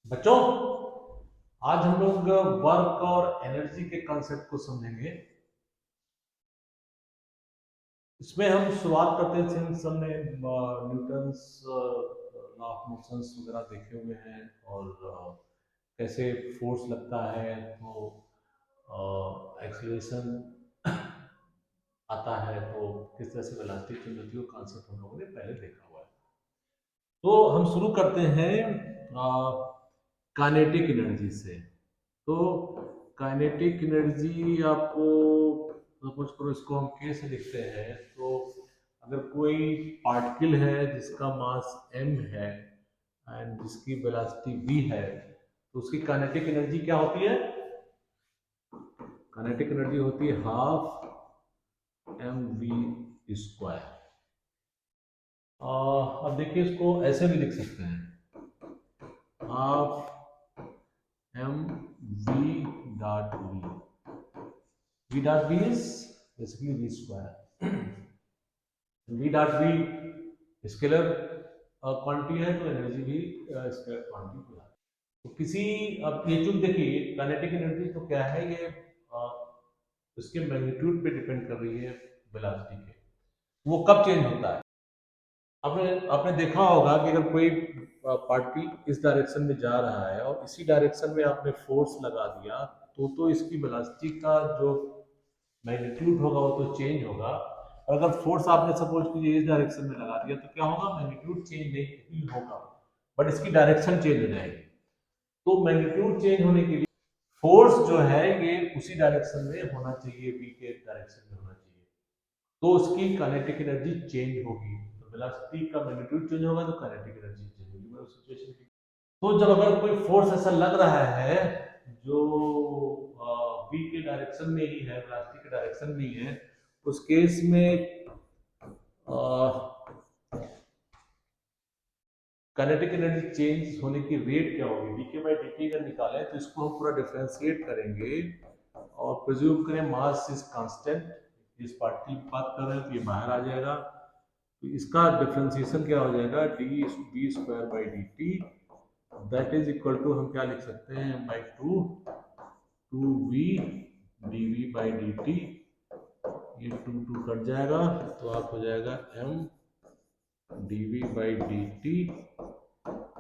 बच्चों, आज हम लोग वर्क और एनर्जी के कॉन्सेप्ट को समझेंगे। इसमें हम शुरुआत करते हैं सिंस हमने न्यूटन्स लॉ ऑफ मोशंस वगैरह देखे हुए हैं और कैसे फोर्स लगता है तो एक्सीलरेशन आता है तो किस तरह से वेलोसिटी चेंज होती है, कॉन्सेप्ट हम लोगों ने पहले देखा हुआ है। तो हम शुरू करते हैं काइनेटिक एनर्जी से। तो काइनेटिक एनर्जी आपको सपोज करो, इसको हम कैसे लिखते हैं। तो अगर कोई पार्टिकल है जिसका मास m है एंड जिसकी वेलोसिटी v है, तो उसकी काइनेटिक एनर्जी क्या होती है? काइनेटिक एनर्जी होती है हाफ mv²। अब देखिए, इसको ऐसे भी लिख सकते हैं, half v dot v is basically v²। v dot v scalar quantity है, तो एनर्जी भी स्केलर क्वांटिटी हो जाती है। तो किसी, अब ये चूक देखिए, काइनेटिक एनर्जी तो क्या है, ये उसके मैग्नीट्यूड पे डिपेंड कर रही है वेलोसिटी के, वो कब चेंज होता है। आपने आपने देखा होगा कि अगर कोई पार्टिकल इस डायरेक्शन में जा रहा है और इसी डायरेक्शन में आपने फोर्स लगा दिया, तो इसकी वेलोसिटी का जो मैग्नीट्यूड होगा वो तो चेंज होगा। और अगर फोर्स आपने सपोज कीजिए इस डायरेक्शन में लगा दिया, तो क्या होगा? मैग्नीट्यूड चेंज नहीं होगा, बट इसकी डायरेक्शन चेंज हो जाएगी। तो मैग्नीट्यूड चेंज होने के लिए फोर्स जो है ये उसी डायरेक्शन में होना चाहिए, v के डायरेक्शन में होना चाहिए, तो उसकी काइनेटिक एनर्जी चेंज होगी। तो वेलोसिटी का मैग्नीट्यूड चेंज होगा तो काइनेटिक एनर्जी चेंज होगी। मैं उस सिचुएशन की, तो जब अगर कोई फोर्स ऐसा लग रहा है जो v के डायरेक्शन में ही है, वेलोसिटी के डायरेक्शन में ही है, उस केस में काइनेटिक एनर्जी चेंज होने की रेट क्या होगी? डीके बाई dt अगर निकालें तो इसको हम पूरा डिफरेंशिएट करेंगे और प्रिज्यूम करें मास इज कांस्टेंट। इस पार्टिकल की बात कर रहे हैं तो ये बाहर आ जाएगा, तो इसका डिफरेंशिएशन क्या हो जाएगा? d v² / dt, that is equal to, हम क्या लिख सकते हैं, m/2 dv/dt। ये 2 कट जाएगा तो आप हो जाएगा m dv/dt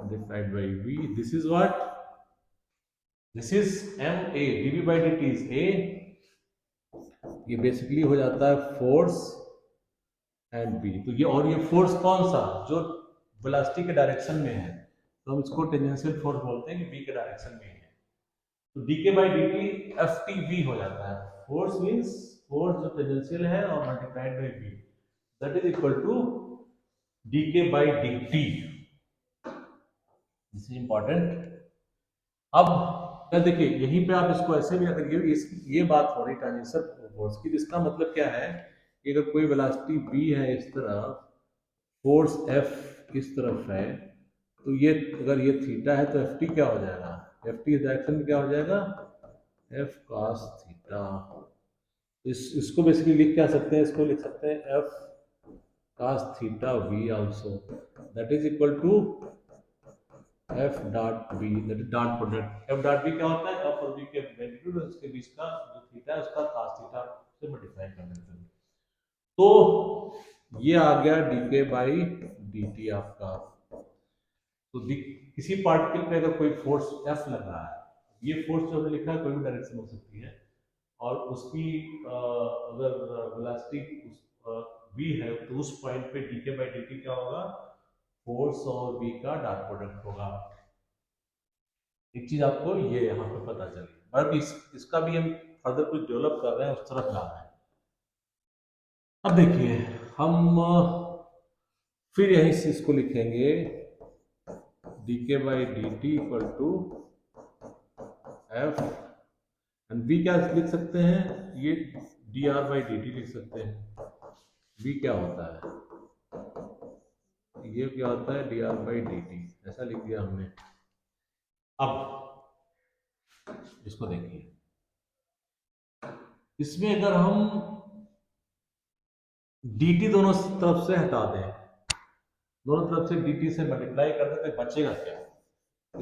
divided by v. This is what? This is ma. dv/dt is a। ये बेसिकली हो जाता है फोर्स एंड बी। तो ये, और ये फोर्स कौन सा? जो वेलोसिटी के डायरेक्शन में है, तो हम इसको टेंजेंशियल फोर्स बोलते हैं कि बी के डायरेक्शन में है। तो DK by D T F T V हो जाता है। फोर्स मीन्स फोर्स जो टेंजेंशियल है और multiplied by B, that is equal to DK by D T. This is important. अब देखिए, यहीं पे आप इसको ऐसे भी अगर ये बात हो रही ट्रांजिशन फोर्स की, तो इसका मतलब क्या है कि अगर कोई वेलोसिटी v है इस तरफ, फोर्स f इस तरफ है, तो ये अगर ये थीटा है तो एफ टी क्या हो जाएगा? एफ टी डायरेक्शन में क्या हो जाएगा? F cos theta. इसको बेसिकली लिख क्या सकते हैं? इसको लिख सकते हैं F cos theta v also, that is equal to F dot B, that is dot product. F dot B क्या होता है? एफ और बी के मैग्नीट्यूड और उसके बीच का जो थीटा है उसका cos थीटा से मल्टीप्लाई कर देते हैं। तो ये आ गया डीके बाई dt आपका। तो किसी पार्टिकल पे अगर कोई फोर्स F लग रहा है, ये फोर्स जो हमने लिखा है कोई भी डायरेक्शन हो सकती है, और उसकी अगर वेलोसिटी v है, तो उस पॉइंट पे डीके बाई dt क्या होगा? फोर्स और v का डॉट प्रोडक्ट होगा। एक चीज आपको ये यहाँ पे पता चली, बट इसका भी हम फर्दर कुछ डेवलप कर रहे हैं, उस तरफ जा रहे हैं। अब देखिए, हम फिर यहीं से इसको लिखेंगे, DK by D T equal to F, and v क्या लिख सकते हैं? ये D R by D T लिख सकते हैं। v क्या होता है? ये क्या होता है? D R by D T, ऐसा लिख दिया हमने। अब इसको देखिए, इसमें अगर हम dt दोनों तरफ से हटा दें, दोनों तरफ से dt से मल्टीप्लाई कर दें, तो बचेगा क्या?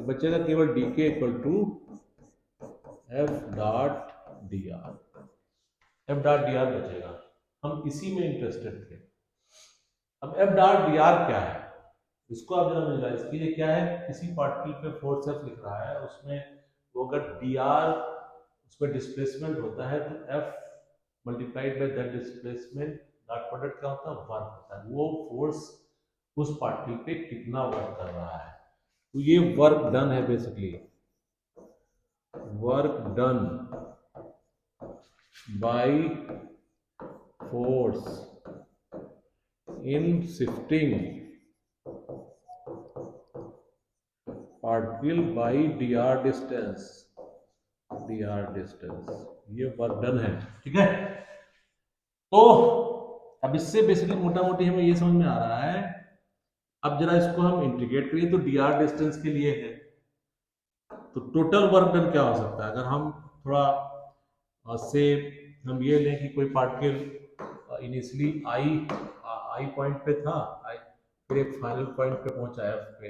बचेगा केवल D K equal to F dot D R, F dot D R बचेगा। हम इसी में इंटरेस्टेड थे। अब एफ डॉट डी आर क्या है, इसको आप जरा विजुलाइज कीजिए। क्या है, किसी पार्टिकल पे फोर्स एफ लिख रहा है, उसमें वो अगर डी आर उसमें डिस्प्लेसमेंट होता है तो F multiplied by that displacement dot product क्या होता है, वर्क होता है। वो फोर्स उस पार्टिकल पे कितना वर्क कर रहा है, तो ये वर्क डन है basically, work done by force in shifting particle by D R distance, ये वर्क डन है। ठीक है, तो अब इससे बेसिकली मोटा मोटी हमें ये समझ में आ रहा है। अब जरा इसको हम इंटीग्रेट करिए, तो डी आर डिस्टेंस के लिए है, तो टोटल वर्क डन क्या हो सकता है। अगर हम थोड़ा से हम ये लें कि कोई पार्टिकल इनिशियली आई पॉइंट पे था, आई फिर एक फाइनल पॉइंट पे पहुंचा एफ पे,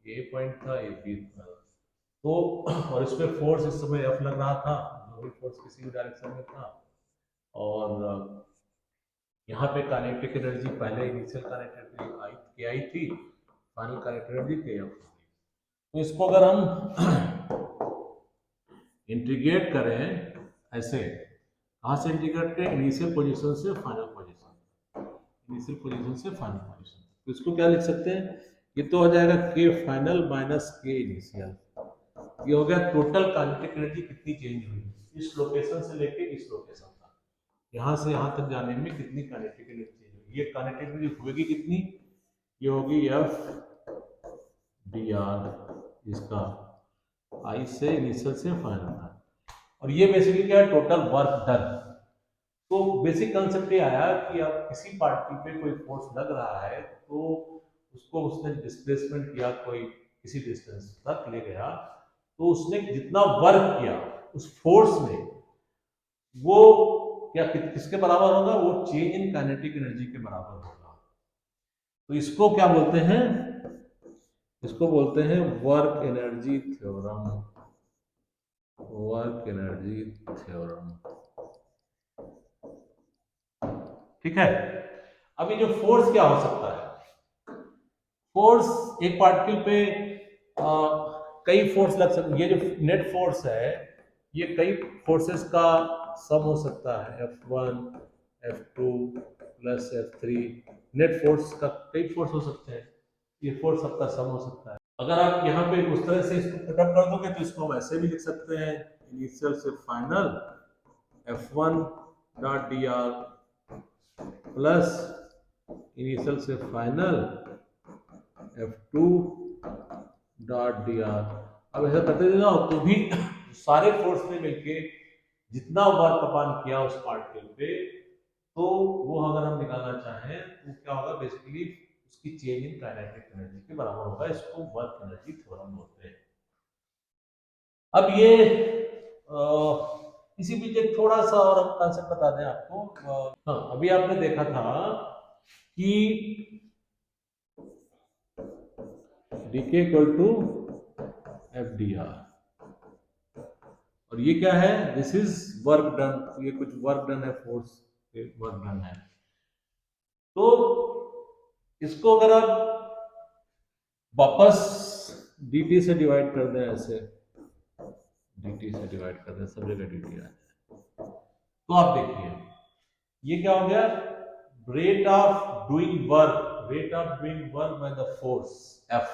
ए पॉइंट था, ए बी था, तो और इस पे फोर्स इस समय एफ लग रहा था, जो फोर्स किसी भी डायरेक्शन में था, और यहाँ पे काइनेटिक एनर्जी पहले इनिशियल काइनेटिक एनर्जी आई थी, फाइनल काइनेटिक एनर्जी के एफ। तो इसको अगर हम इंटीग्रेट करें ऐसे, कहाँ से इंटीग्रेट करें, इनिशियल पोजीशन से फाइनल पोजीशन, इनिशियल पोजीशन से फाइनल पोजीशन। तो इसको क्या लिख सकते हैं, ये तो हो जाएगा के फाइनल माइनस के इनिशियल, ये हो गया टोटल काइनेटिक एनर्जी कितनी चेंज हुई इस लोकेशन से लेके इस लोकेशन तक, यहाँ से यहाँ तक जाने में कितनी काइनेटिक एनर्जी चेंज हुई। ये काइनेटिक एनर्जी होगी कितनी, ये होगी एफ डी आर, इसका आई से इनिशियल से फाइनल तक, और ये बेसिकली क्या है, टोटल वर्क डन। तो बेसिक कंसेप्ट ये आया कि अब किसी पार्टिकल पे कोई फोर्स लग रहा है, तो उसको उसने डिस्प्लेसमेंट किया, कोई किसी डिस्टेंस तक ले गया, तो उसने जितना वर्क किया उस फोर्स ने, वो क्या किसके बराबर होगा, वो चेंज इन काइनेटिक एनर्जी के बराबर होगा। तो इसको क्या बोलते हैं, इसको बोलते हैं work energy theorem, work energy theorem. ठीक है, अभी जो फोर्स क्या हो सकता है, फोर्स एक पार्टिकल पे कई फोर्स लग सकते, ये जो नेट फोर्स है ये कई फोर्सेस का सम हो सकता है, F1 F2 plus F3, net force का कई फोर्स हो सकते हैं, ये फोर्स सबका सम हो सकता है। अगर आप यहाँ पे उस तरह से इसको पुटअप कर दोगे तो इसको हम ऐसे भी लिख सकते हैं, इनिशियल से final F1 dot D R plus initial से final F2 dot D R. अब ऐसा करते जाओ तो भी सारे फोर्स ने मिलके जितना वर्क अपन किया उस पार्टिकल पे, तो वो अगर हम निकालना चाहें तो क्या होगा, बेसिकली उसकी चेंज इन काइनेटिक एनर्जी के बराबर होगा। इसको वर्क एनर्जी थ्योरम बोलते हैं। अब ये इसी बीच एक थोड़ा सा और हम कंसेप्ट बता दें आपको। हाँ, अभी आपने देखा था कि d K equal to F d r, और ये क्या है, दिस इज वर्क डन, ये कुछ वर्क डन है, फोर्स वर्क डन है। तो इसको अगर आप वापस dt से डिवाइड कर दें, ऐसे dt से डिवाइड कर दें, सब जगह dt आ जाए, तो आप देखिए ये क्या हो गया, rate of doing work, rate of doing work by the force F,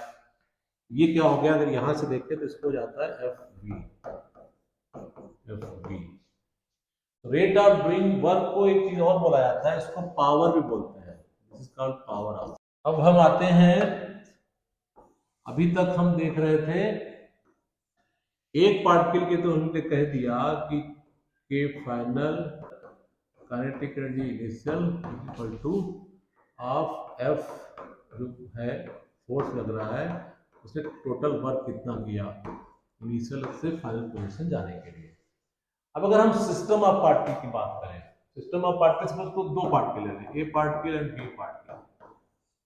ये क्या हो गया, अगर यहां से देखें तो इसको जाता है FV, FV। Rate of doing work को एक चीज और बोला जाता है, इसको पावर भी बोलते हैं, this is called power of. अब हम आते हैं, अभी तक हम देख रहे थे एक पार्टिकल के, तो हमने कह दिया कि final kinetic energy initial equal two of F जो है फोर्स लग रहा है, उसने टोटल वर्क कितना किया इनिशियल से फाइनल पोजीशन जाने के लिए। अब अगर हम सिस्टम ऑफ पार्टिकल की बात करें, सिस्टम ऑफ पार्टिकल्स को दो पार्टिकल है, A particle and B particle.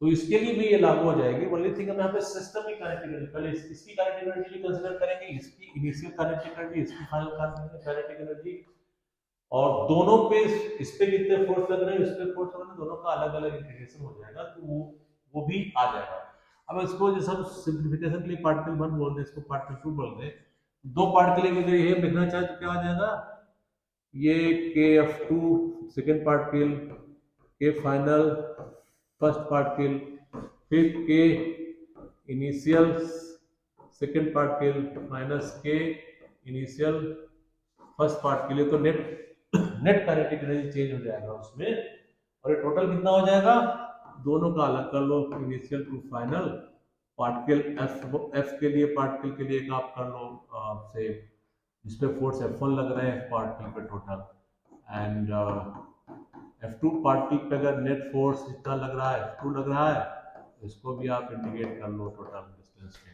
तो इसके लिए भी ये लागू हो जाएगी। ओनली थिंग हम यहाँ पे सिस्टम की काइनेटिक एनर्जी, पहले इसकी काइनेटिक एनर्जी भी कंसीडर करेंगे, इसकी इनिशियल काइनेटिक एनर्जी, इसकी फाइनल काइनेटिक एनर्जी, और दोनों पे इस पे कितने फोर्स लग रहे हैं, इस पे फोर्स लग रहे हैं, दोनों का अलग अलग इंटीग्रेशन हो जाएगा, तो वो भी आ जाएगा। अब इसको जैसे हम सिंप्लीफिकेशन के लिए पार्टिकल 1 बोल दें, इसको पार्टिकल 2 बोल दें, दो पार्ट के लिए अगर ये लिखना चाहे तो क्या आ जाएगा, ये KF2 सेकेंड पार्टिकल, के फाइनल फर्स्ट पार्टिकल, फिर के इनिशियल सेकेंड पार्टिकल माइनस के इनिशियल फर्स्ट पार्ट के लिए, तो नेट काइनेटिक एनर्जी चेंज हो जाएगा उसमें, और ये टोटल कितना हो जाएगा, दोनों का अलग कर लो, initial to final, particle F के लिए, पार्टिकल के लिए एक आप कर लो से जिसपे फोर्स F1 लग रहे हैं पार्टिकल पे टोटल, एंड F2 पार्टिकल पे अगर नेट फोर्स जितना लग रहा है F2 लग रहा है, तो इसको भी आप इंटीग्रेट कर लो टोटल डिस्टेंस पे,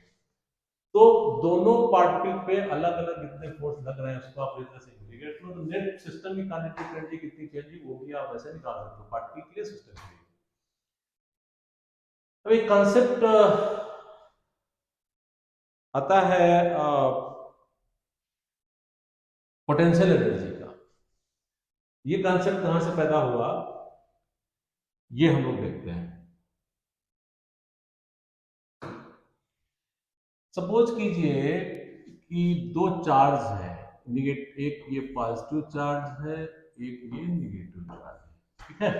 तो दोनों पार्टिकल पे अलग अलग कितने फोर्स लग रहे हैं उसको आप इस तरह से इंटीग्रेट करो, तो नेट सिस्टम की काइनेटिक एनर्जी कितनी चेंज हुई वो भी आप ऐसे निकाल सकते हो पार्टिकल के लिए, सिस्टम के लिए। अब एक कॉन्सेप्ट आता है पोटेंशियल एनर्जी का। ये कॉन्सेप्ट कहां से पैदा हुआ ये हम लोग देखते हैं। सपोज कीजिए कि दो चार्ज है, एक ये पॉजिटिव चार्ज है, एक ये नेगेटिव चार्ज है, ठीक है।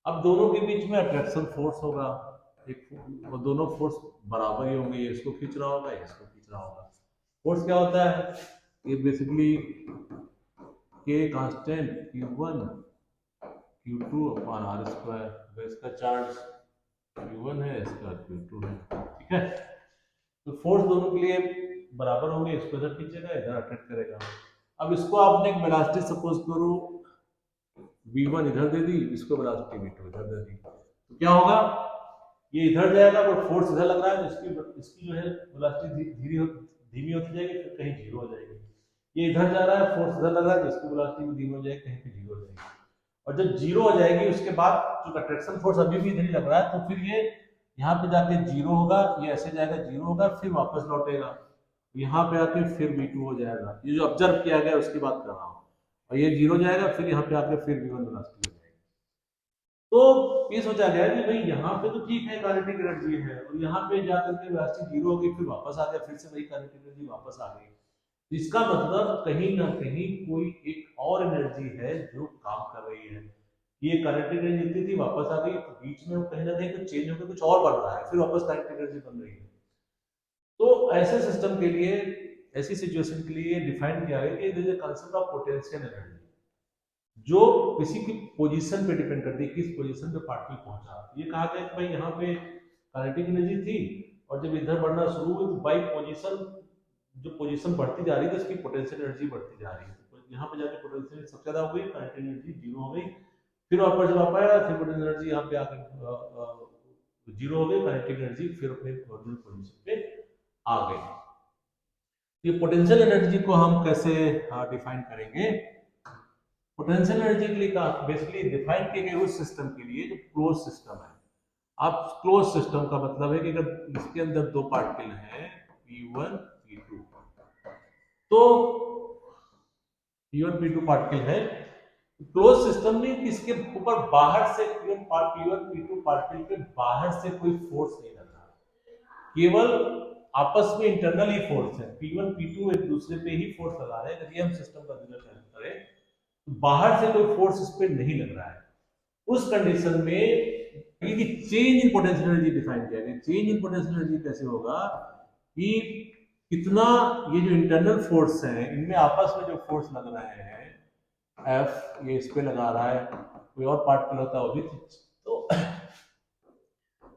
अब दोनों के बीच में अट्रैक्शन फोर्स होगा, एक और दोनों फोर्स बराबर ही होंगे, ये इसको खींच रहा होगा, ये इसको खींच रहा होगा। फोर्स क्या होता है, ये बेसिकली के constant Q1 Q2 upon R square, इसका चार्ज Q1 है, इसका Q2 है, ठीक है। तो फोर्स दोनों के लिए बराबर होंगे, इसको इधर खींचेगा, इधर अट्रैक्ट करेगा। अब इसको आपने एक वेलोसिटी सपोज करो v1 इधर दे दी, इसको वेलोसिटी v2 इधर दे दी, तो क्या होगा, ये इधर जाएगा पर फोर्स इधर लग रहा है, तो इसकी जो है वेलोसिटी धीमी होती जाएगी, फिर कहीं जीरो हो जाएगी। ये इधर जा रहा है, फोर्स इधर लग रहा है, तो इसकी वेलोसिटी भी धीमी हो जाएगी, कहीं पे जीरो हो जाएगी। और जब जीरो हो जाएगी उसके बाद जो अट्रैक्शन फोर्स अभी भी इधर ही लग रहा है, तो फिर ये यहाँ पे जाके जीरो होगा, ये ऐसे जाएगा जीरो होगा, फिर वापस लौटेगा, यहाँ पे आके फिर v2 हो जाएगा। ये जो ऑब्जर्व किया गया उसकी बात कर रहा हूँ, और ये जीरो जाएगा, फिर यहाँ पे आके फिर v1 वेलोसिटी हो जाएगी। तो ये सोचा गया कि भाई यहाँ पे तो ठीक है काइनेटिक एनर्जी है, और यहाँ पे जाकर के वेलोसिटी जीरो होगी, फिर वापस आ गया, फिर से वही काइनेटिक एनर्जी वापस आ गई। इसका मतलब कहीं ना कहीं कोई एक और एनर्जी है जो काम कर रही है। ये काइनेटिक एनर्जी जितनी थी वापस आ गई, तो बीच में वो कहीं ना कहीं कुछ चेंज होकर कुछ और बन रहा है, फिर वापस काइनेटिक एनर्जी बन रही है। तो ऐसे सिस्टम के लिए, ऐसी सिचुएशन के लिए डिफाइन किया है कि this is concept of potential energy, जो किसी की पोजीशन पे डिपेंड करती है, किस पोजीशन पे पार्टिकल पहुंचा। ये कहा गया कि भाई यहाँ पे काइनेटिक एनर्जी थी, और जब इधर बढ़ना शुरू हुई तो बाई पोजीशन, जो पोजीशन बढ़ती जा रही है तो इसकी पोटेंशियल एनर्जी बढ़ती जा रही है, तो यहाँ पे जाके पोटेंशियल सबसे ज्यादा हो गई, काइनेटिक एनर्जी जीरो हो गई, फिर वापस जब आप आया फिर पोटेंशियल एनर्जी यहाँ पे आके जीरो हो गई, काइनेटिक एनर्जी फिर अपने ओरिजिनल पोजीशन पे आ गई। ये पोटेंशियल एनर्जी को हम कैसे डिफाइन करेंगे, पोटेंशियल एनर्जी के लिए बेसिकली डिफाइन किए गए उस सिस्टम के लिए जो क्लोज सिस्टम है। अब क्लोज सिस्टम का मतलब है कि अगर इसके अंदर दो पार्टिकल हैं P1 P2, तो P1 P2 पार्टिकल है, क्लोज सिस्टम में इसके ऊपर बाहर से P1 P2 पार्टिकल पे बाहर से कोई फोर्स नहीं लग रहा, केवल आपस में इंटरनल ही फोर्स है, P1 P2 एक दूसरे पे ही फोर्स लगा रहे हैं। अगर ये हम सिस्टम का कंसीडर करें तो बाहर से कोई फोर्स इस पे नहीं लग रहा है, उस कंडीशन में ये change in potential energy define किया गया। चेंज इन पोटेंशियल एनर्जी कैसे होगा कि कितना ये जो इंटरनल फोर्स है इनमें आपस में जो फोर्स लग रहे हैं, F ये इस पे लगा रहा है, कोई और पार्टिकल होता है वो भी,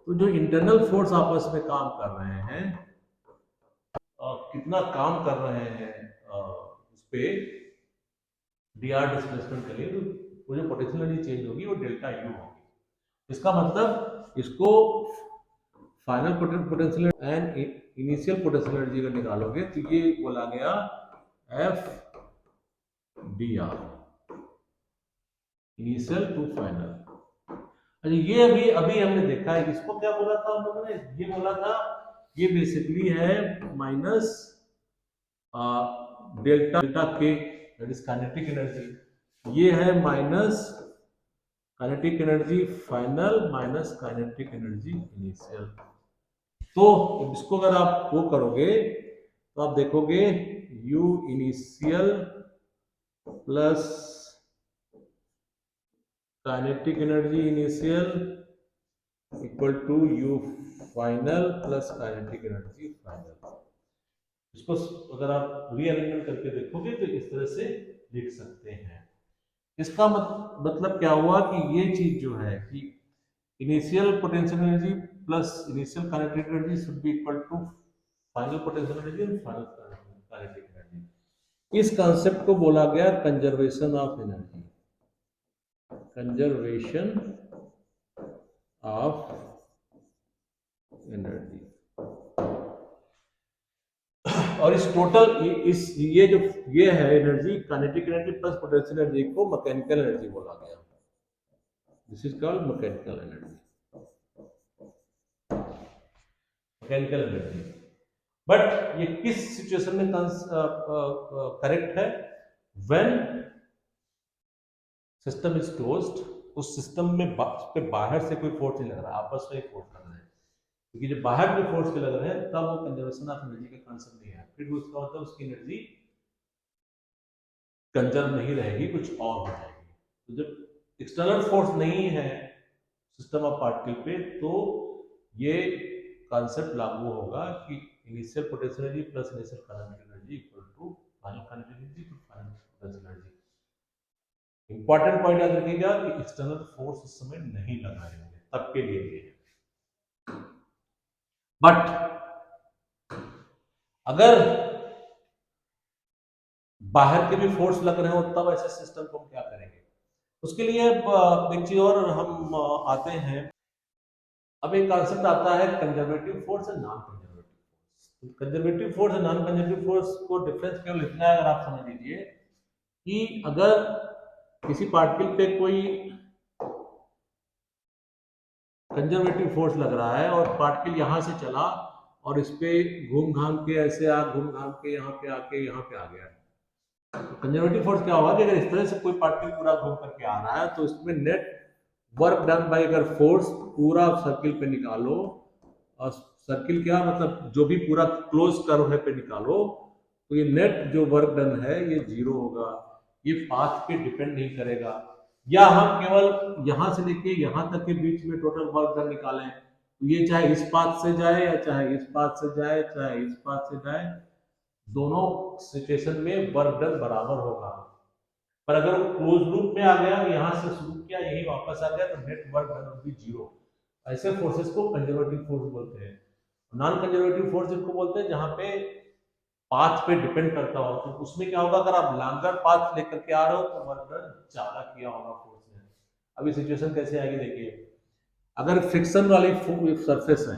तो जो इंटरनल फोर्स आपस में काम कर रहे हैं, कितना काम कर रहे हैं उस पे dr डिस्प्लेसमेंट के लिए, तो वो जो पोटेंशियल एनर्जी चेंज होगी वो डेल्टा यू होगी। इसका मतलब इसको final potential and initial potential energy का निकालोगे तो ये बोला गया F dr initial to final. अच्छा, ये अभी अभी हमने देखा है, इसको क्या बोला था हम लोगों ने, ये बोला था ये बेसिकली है माइनस डेल्टा डेल्टा के, दैट इज काइनेटिक एनर्जी। ये है minus kinetic energy final minus kinetic energy initial. तो इसको अगर आप वो करोगे तो आप देखोगे u initial plus kinetic energy initial equal to u final plus kinetic energy final. इसको अगर आप रीअरेंजमेंट करके देखोगे तो इस तरह से लिख सकते हैं। इसका मतलब क्या हुआ कि ये चीज जो है कि initial potential energy plus initial kinetic energy should be equal to final potential energy and final kinetic energy. इस कॉन्सेप्ट को बोला गया conservation of energy, conservation of energy. और इस टोटल इस ये जो ये है energy, kinetic energy plus potential energy को मैकेनिकल एनर्जी बोला गया। This is called mechanical energy, mechanical energy. But ये किस सिचुएशन में करेक्ट है? व्हेन सिस्टम इज क्लोज्ड, उस सिस्टम में पे बाहर से कोई फोर्स नहीं लग रहा, आपस में फोर्स लग रहा है, क्योंकि जब बाहर के फोर्स के लग रहे हैं तब वो कंजर्वेशन ऑफ एनर्जी का कांसेप्ट नहीं है। फिर उसका मतलब उसकी एनर्जी कंजर्व नहीं रहेगी, कुछ और हो जाएगी। तो जब एक्सटर्नल फोर्स नहीं है सिस्टम ऑफ पार्टिकल पे तो ये कॉन्सेप्ट लागू होगा कि initial potential energy plus initial kinetic energy equal to final kinetic energy to final potential energy. Important point याद रखिएगा कि एक्सटर्नल फोर्स उस समय नहीं लग रहे होंगे, तब के लिए ये है। बट अगर बाहर के भी फोर्स लग रहे हो तब ऐसे सिस्टम को हम क्या करेंगे? उसके लिए एक चीज और हम आते हैं। अब एक कॉन्सेप्ट आता है कंजर्वेटिव फोर्स और non conservative force. Conservative force और नॉन कंजर्वेटिव फोर्स को डिफरेंस केवल इतना है, अगर आप समझ लीजिए कि अगर किसी पार्टिकल पे कोई कंजर्वेटिव फोर्स लग रहा है और पार्टिकल यहां से चला और इस पे घूम घाम के ऐसे घूम घाम के यहाँ पे आके यहाँ पे आ गया, तो कंजर्वेटिव फोर्स क्या होगा कि अगर इस तरह से कोई पार्टिकल पूरा घूम करके आ रहा है तो इसमें नेट वर्क डन बाय अगर फोर्स पूरा सर्किल पे निकालो, और सर्किल क्या मतलब जो भी पूरा क्लोज कर्व है पे निकालो, तो ये नेट जो वर्क डन है ये जीरो होगा, ये पाथ पे डिपेंड नहीं करेगा। या हम केवल यहां से लेके यहां तक के बीच में टोटल वर्क डन निकालें, तो ये चाहे इस पाथ से जाए या चाहे इस पाथ से जाए चाहे इस पाथ से जाए, दोनों सिचुएशन में वर्क डन बराबर होगा। पर अगर वो क्लोज लूप में आ गया, यहां से शुरू किया यही वापस आ गया, तो net work done will be zero. ऐसे फोर्सेस को कंजर्वेटिव फोर्स बोलते हैं। नॉन कंजर्वेटिव फोर्स इनको बोलते हैं जहां पे पाथ पे डिपेंड करता हो। तो उसमें क्या होगा, अगर आप लॉन्गर पाथ लेकर के आ रहे हो तो वर्क डन ज्यादा किया होगा फोर्स ने। अभी सिचुएशन कैसे आएगी देखिए। अगर फ्रिक्शन वाली सरफेस है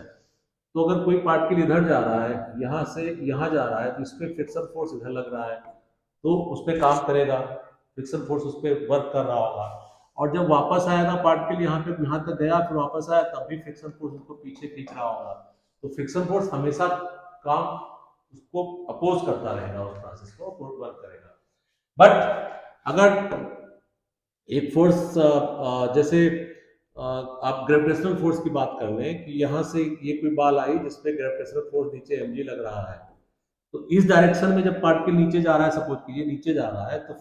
तो अगर कोई पार्टिकल इधर जा रहा है, यहां से यहां जा रहा है, तो इस पे फ्रिक्शन फोर्स इधर लग रहा है तो उस पर काम करेगा, फ्रिक्शन फोर्स उस पर वर्क कर रहा होगा। और जब वापस आएगा पार्टिकल यहाँ पे यहाँ तक गया फिर वापस आया, तब भी फ्रिक्शन फोर्स उसको पीछे खींच रहा होगा। तो फ्रिक्शन फोर्स हमेशा काम उसको अपोज करता रहेगा, उस प्रोसेस को वर्क करेगा। बट अगर एक फोर्स जैसे आप ग्रेविटेशनल फोर्स की बात कर लें कि यहाँ से ये कोई बॉल आई जिसपे ग्रेविटेशनल फोर्स नीचे mg लग रहा है, तो इस डायरेक्शन में जब पार्टिकल नीचे जा रहा है, सपोज कीजिए नीचे जा रहा है, तो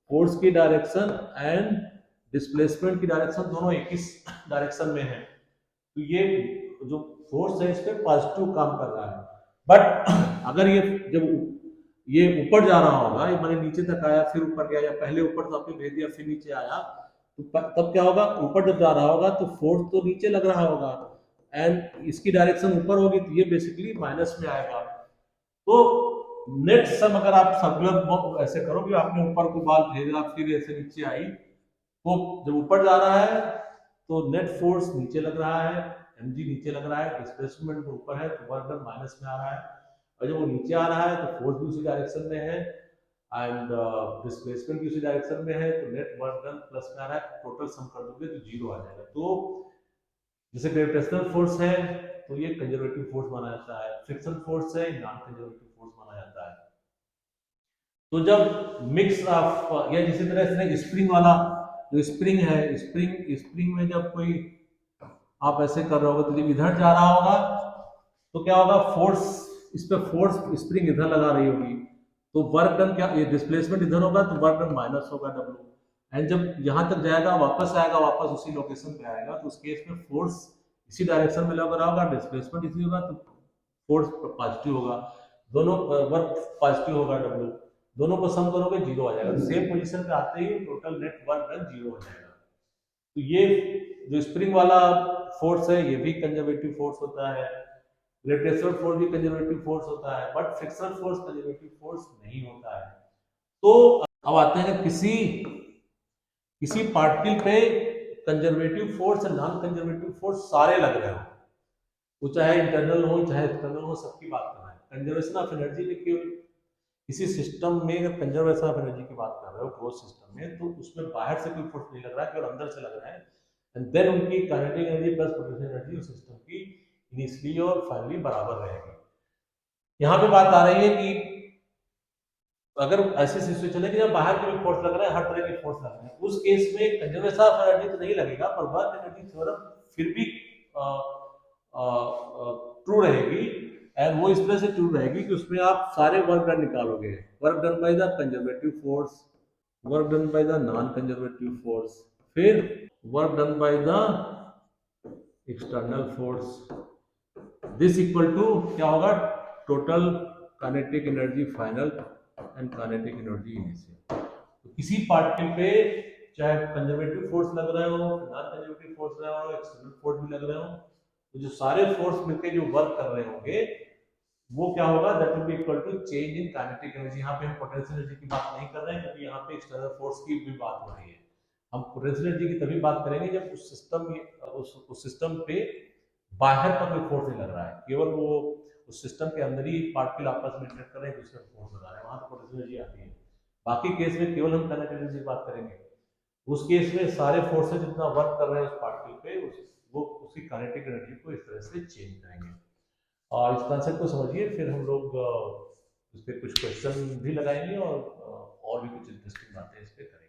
फोर्स की डायरेक्शन एंड डिस्प्लेसमेंट की डायरेक्शन दोनों एक ही डायरेक्शन में है। तो ये जो फोर्स है इस पे पॉजिटिव काम कर रहा है। बट अगर ये जब ये ऊपर जा रहा होगा, ये मैंने नीचे तक आया फिर ऊपर गया, या पहले ऊपर तो आपने भेज दिया फिर नीचे आया, तो तब क्या होगा, ऊपर जब जा रहा होगा तो फोर्स तो नीचे लग रहा होगा एंड इसकी डायरेक्शन ऊपर होगी, तो ये बेसिकली माइनस में आएगा। तो नेट सम अगर आप सर्कुलर ऐसे करो कि आपने ऊपर को बॉल भेजा फिर ऐसे नीचे आई, तो जब ऊपर जा रहा है तो नेट फोर्स नीचे लग रहा है, mg नीचे लग रहा है, डिस्प्लेसमेंट ऊपर है तो वर्क डन माइनस में आ रहा है। और जब वो नीचे आ रहा है तो फोर्स भी उसी डायरेक्शन में है। एंड डिस्प्लेसमेंट की उसी डायरेक्शन में है, तो नेट वर्क डन प्लस में आ रहा है, टोटल सम कर दोगे तो जीरो आ जाएगा। तो जैसे ग्रेविटेशनल फोर्स है तो ये कंजर्वेटिव फोर्स माना जाता है, फ्रिक्शन फोर्स है नॉन कंजर्वेटिव फोर्स माना जाता है। तो जब मिक्स ऑफ या जिसी तरह से स्प्रिंग वाला जो स्प्रिंग है, स्प्रिंग में जब कोई आप ऐसे कर रहे होगे तो जब इधर जा रहा होगा तो क्या होगा, फोर्स इस पे फोर्स स्प्रिंग इधर लगा रही होगी, तो वर्क डन क्या, ये डिस्प्लेसमेंट इधर होगा तो वर्क डन माइनस होगा डब्ल्यू। एंड जब यहाँ तक जाएगा वापस आएगा, वापस उसी लोकेशन पे आएगा, तो उस केस में फोर्स इसी डायरेक्शन में लग रहा होगा, डिस्प्लेसमेंट इसी होगा, तो फोर्स पॉजिटिव होगा, दोनों वर्क पॉजिटिव होगा डब्ल्यू, दोनों को सम करोगे जीरो आ जाएगा। सेम पोजीशन पे आते ही total net work done zero हो जाएगा। तो ये जो स्प्रिंग वाला फोर्स है ये भी कंजर्वेटिव फोर्स होता है, ग्रेविटेशनल फोर्स भी कंजर्वेटिव फोर्स होता है, but frictional force conservative force नहीं होता है। तो अब आते हैं किसी पार्टिकल पे कंजर्वेटिव फोर्स और नॉन कंजर्वेटिव फोर्स सारे लग रहे हो, वो चाहे इंटरनल हो चाहे एक्सटर्नल हो, सबकी बात कर रहे हैं। कंजर्वेशन ऑफ एनर्जी में केवल किसी सिस्टम में अगर कंजर्वेशन ऑफ एनर्जी की बात कर रहे हो क्लोज सिस्टम में, तो उसमें बाहर से कोई फोर्स नहीं लग रहा है, केवल अंदर से लग रहा है। एंड देन उनकी kinetic energy plus potential energy उस सिस्टम की इनिशियली और फाइनली बराबर रहेगी। यहाँ पे बात आ रही है कि अगर ऐसी सिचुएशन है कि जब बाहर के भी फोर्स लग रहा है, हर तरह के फोर्स लग रहे हैं, उस केस में कंजर्वेशन ऑफ एनर्जी तो नहीं लगेगा, पर वर्क एनर्जी थ्योरम फिर भी ट्रू रहेगी। एंड वो इस तरह से ट्रू रहेगी कि उसमें आप सारे वर्क डन निकालोगे, work done by the conservative force, work done by the non conservative force, फिर work done by the external force, this equal to क्या होगा, total kinetic energy final and kinetic energy initial. तो किसी particle पे चाहे conservative force लग रहे हो, नॉन कंजर्वेटिव फोर्स लग रहे हो, एक्सटर्नल फोर्स भी लग रहे हो, तो जो सारे फोर्स मिलकर जो वर्क कर रहे होंगे वो क्या होगा, that will be equal to change in kinetic energy. यहाँ पे हम पोटेंशियल एनर्जी की बात नहीं कर रहे हैं, क्योंकि यहाँ पे एक्सटर्नल फोर्स की भी बात हो रही है। हम पोटेंशियल एनर्जी की तभी बात करेंगे जब उस सिस्टम पे बाहर का कोई फोर्स नहीं लग रहा है, केवल वो उस सिस्टम के अंदर ही पार्टिकल आपस में इंटरेक्ट कर रहे हैं, दूसरे फोर्स लगा रहे हैं, वहां तो पोटेंशियल एनर्जी आती है। बाकी केस में केवल हम काइनेटिक एनर्जी की बात करेंगे, उस केस में सारे फोर्सेस जितना वर्क कर रहे हैं उस पार्टिकल पे वो उसकी काइनेटिक एनर्जी को इस तरह से चेंज करेंगे। और इस कॉन्सेप्ट को समझिए, फिर हम लोग इस पर कुछ क्वेश्चन भी लगाएंगे और भी कुछ इंटरेस्टिंग बातें इस पर करेंगे।